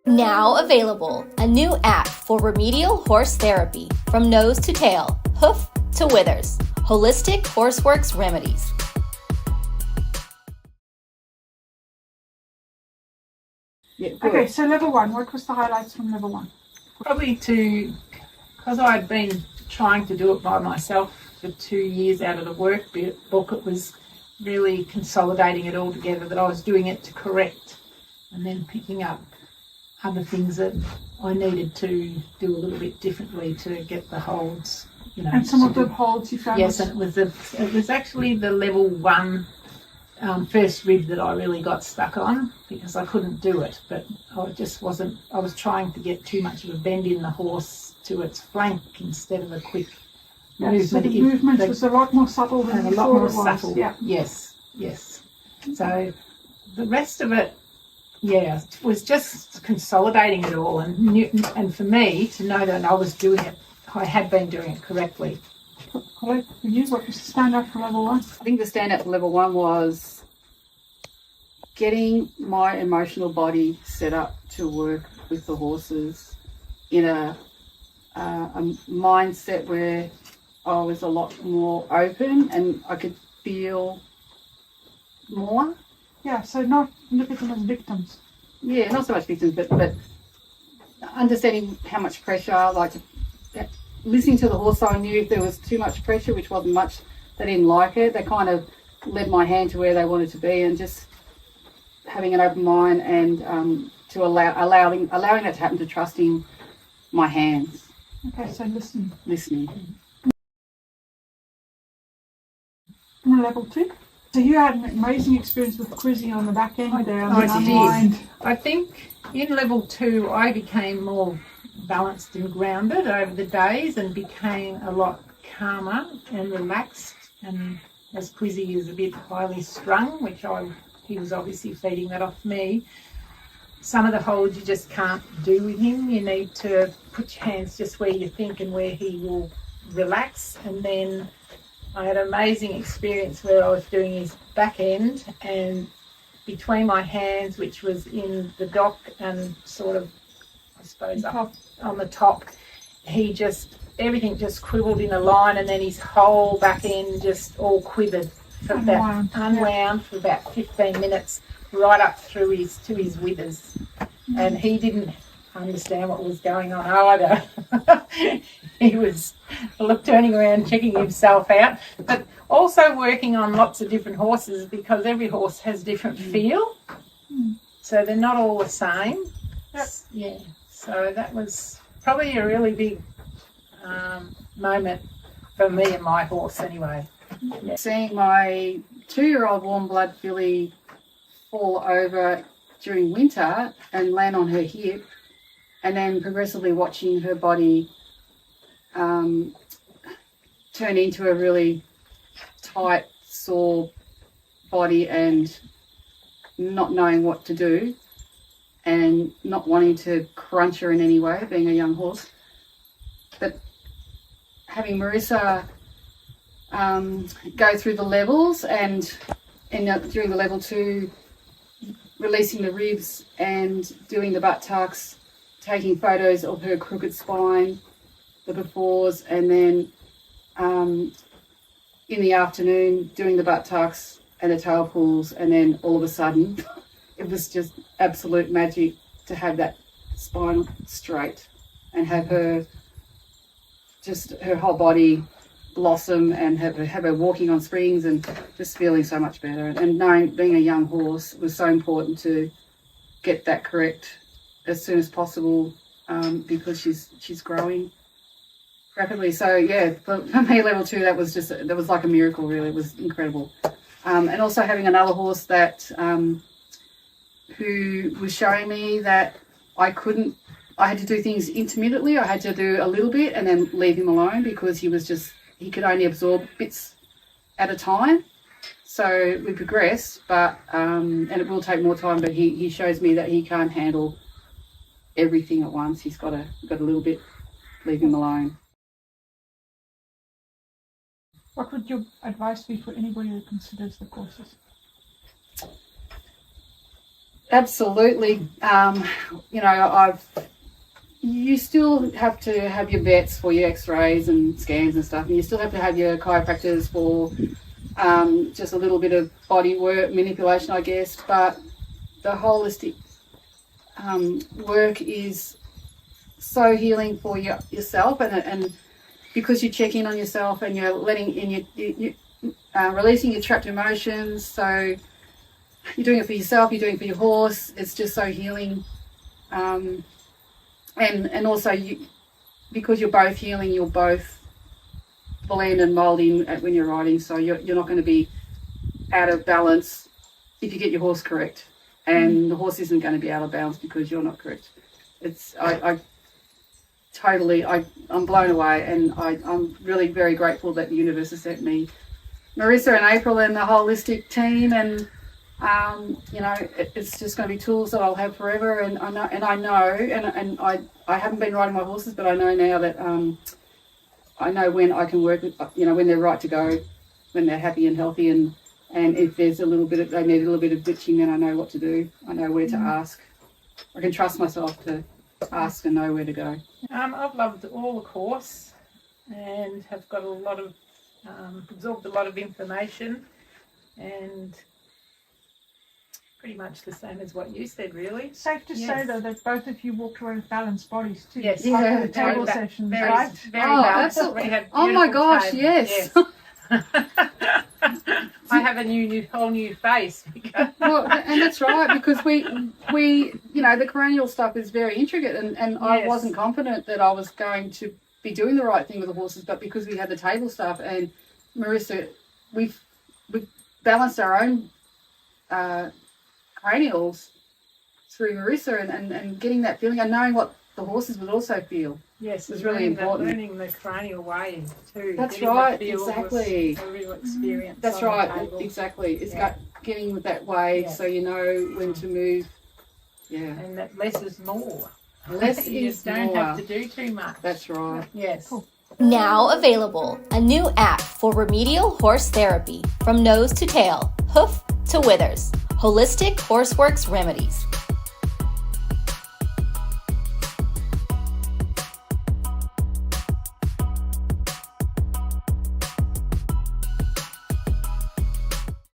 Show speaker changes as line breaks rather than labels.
Now available, a new app for remedial horse therapy from nose to tail, hoof to withers. Holistic Horseworks Remedies.
Yeah, okay, so level 1, what was the highlights from level 1?
Probably because I'd been trying to do it by myself for 2 years out of the workbook, it was really consolidating it all together, that I was doing it to correct and then picking up other things that I needed to do a little bit differently to get the holds, you know.
And some of the holds you found?
Yes, and it was actually the level 1 first rib that I really got stuck on, because I couldn't do it, but I was trying to get too much of a bend in the horse to its flank instead of a quick movement.
So the movement was a lot more subtle than
and a lot more subtle. Yeah. Yes. So the rest of it, was just consolidating it all, and for me to know that I had been doing it correctly.
What was the standout for level 1?
I think the standout for level 1 was getting my emotional body set up to work with the horses in a mindset where I was a lot more open and I could feel more.
Yeah, so not look at them as victims.
Yeah, not so much victims, but understanding how much pressure, listening to the horse, so I knew if there was too much pressure, which wasn't much, they didn't like it. They kind of led my hand to where they wanted to be, and just having an open mind and to allowing that to happen, to trusting my hands.
Okay, so listening. And level 2? So you had an amazing experience with quizzing on the back end there.
I think in level 2 I became more balanced and grounded over the days and became a lot calmer and relaxed, and as Quizzy is a bit highly strung, which he was obviously feeding that off me. Some of the holds you just can't do with him. You need to put your hands just where you think and where he will relax. And then I had an amazing experience where I was doing his back end, and between my hands, which was in the dock and sort of, I suppose, up on the top, everything just quivered in a line, and then his whole back end just all quivered for unwound for about 15 minutes, right up through to his withers. And he didn't understand what was going on either. He was turning around, checking himself out, but also working on lots of different horses, because every horse has different feel, so they're not all the same. Yeah, so that was probably a really big moment for me and my horse anyway. Yeah.
Seeing my 2-year-old warm blood filly fall over during winter and land on her hip, and then progressively watching her body turn into a really tight, sore body, and not knowing what to do and not wanting to crunch her in any way, being a young horse. But having Marissa go through the levels and during the level 2, releasing the ribs and doing the butt tucks, taking photos of her crooked spine, the befores, and then in the afternoon doing the butt tucks and the tail pulls, and then all of a sudden it was just absolute magic to have that spine straight and have her whole body blossom, and have her walking on springs and just feeling so much better. And knowing, being a young horse, was so important to get that correct as soon as possible, because she's growing rapidly. So yeah, for me, level 2, that was like a miracle, really. It was incredible. And also having another horse that who was showing me that I had to do things intermittently. I had to do a little bit and then leave him alone, because he could only absorb bits at a time. So we progressed, but and it will take more time, but he shows me that he can't handle everything at once. He's got a little bit, leave him alone.
What would your advice be for anybody who considers the courses?
Absolutely. You still have to have your vets for your x-rays and scans and stuff, and you still have to have your chiropractors for just a little bit of body work, manipulation, I guess. But the holistic work is so healing for yourself, and because you check in on yourself and you're letting in you releasing your trapped emotions. So you're doing it for yourself, you're doing it for your horse. It's just so healing. And also because you're both healing, you'll both blend and mold in when you're riding. So you're not going to be out of balance if you get your horse correct, and the horse isn't going to be out of balance because you're not correct. I'm blown away, and I'm really very grateful that the universe has sent me Marissa and April and the holistic team, and it's just going to be tools that I'll have forever. And I haven't been riding my horses, but I know now that I know when I can work with, when they're right to go, when they're happy and healthy, and if there's they need a little bit of ditching, then I know what to do. I know where to ask. I can trust myself to ask and know where to go.
I've loved all the course and have got absorbed a lot of information, and pretty much the same as what you said, really.
Safe to say, though, that both of you walked away with balanced bodies too.
Yes,
After the table sessions,
very,
right?
very balanced.
Absolutely. Oh my gosh, yes.
I have a whole new face.
Well, and that's right, because we the cranial stuff is very intricate, and
Yes.
I wasn't confident that I was going to be doing the right thing with the horses, but because we had the table stuff and Marissa, we've balanced our own cranials through Marissa, and getting that feeling and knowing what the horses would also feel.
Yes,
it's really important.
Learning the cranial way too.
That's right, exactly.
A real experience.
That's right, exactly. It's getting with that wave, so you know when to move. Yeah.
And that less is more.
Less
you
is
just don't
more.
have to do too much.
That's right.
Yes.
Cool.
Now available, a new app for remedial horse therapy from nose to tail, hoof to withers. Holistic Horseworks Remedies.